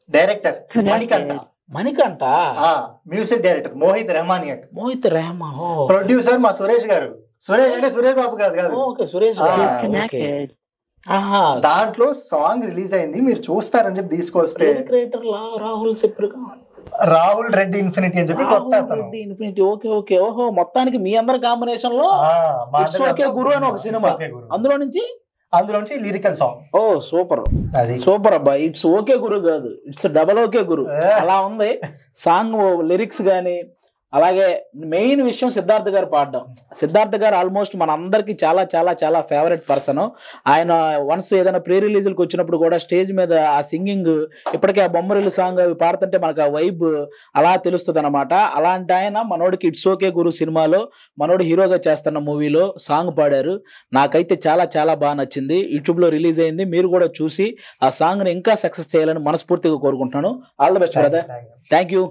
Director Manikanta. Manikanta music director Mohit Rahmania. Mohit Rahman. Producer మా సురేష్ గారు. సురేష్ అంటే సురేష్ బాబు కాదు. ఓకే, సురేష్ గారు. దాంట్లో సాంగ్ రిలీజ్ అయింది, మీరు చూస్తారని చెప్పి తీసుకొస్తే రాహుల్ రెడ్డి ఇన్ఫినిటీ అని చెప్పి ఇన్ఫినిటీ. Okay okay. ఓహో, మొత్తానికి మీ అందరి కాంబినేషన్ లో ఇట్స్ ఓకే గురు అని ఒక సినిమా, అందులో నుంచి లిరికల్ సాంగ్. ఓ సూపర్, అది సూపర్ అబ్బా. ఇట్స్ ఓకే గురు కాదు, ఇట్స్ డబల్ ఓకే గురు అలా ఉంది సాంగ్. లిరిక్స్ గానీ, అలాగే మెయిన్ విషయం సిద్ధార్థ్ గారు పాడడం. సిద్ధార్థ్ గారు ఆల్మోస్ట్ మన అందరికి చాలా చాలా చాలా ఫేవరెట్ పర్సన్. ఆయన వన్స్ ఏదైనా ప్రీ రిలీజ్లకు వచ్చినప్పుడు కూడా స్టేజ్ మీద ఆ సింగింగ్, ఇప్పటికే ఆ బొమ్మరిల్లు సాంగ్ అవి పాడుతుంటే మనకు ఆ వైబ్ అలా తెలుస్తుంది అనమాట. అలాంటి ఆయన మనోడికి ఇట్స్ ఓకే గురు సినిమాలో మనోడు హీరోగా చేస్తున్న మూవీలో సాంగ్ పాడారు. నాకైతే చాలా చాలా బాగా నచ్చింది. యూట్యూబ్లో రిలీజ్ అయింది, మీరు కూడా చూసి ఆ సాంగ్ని ఇంకా సక్సెస్ చేయాలని మనస్ఫూర్తిగా కోరుకుంటున్నాను. All the best brother. Thank you.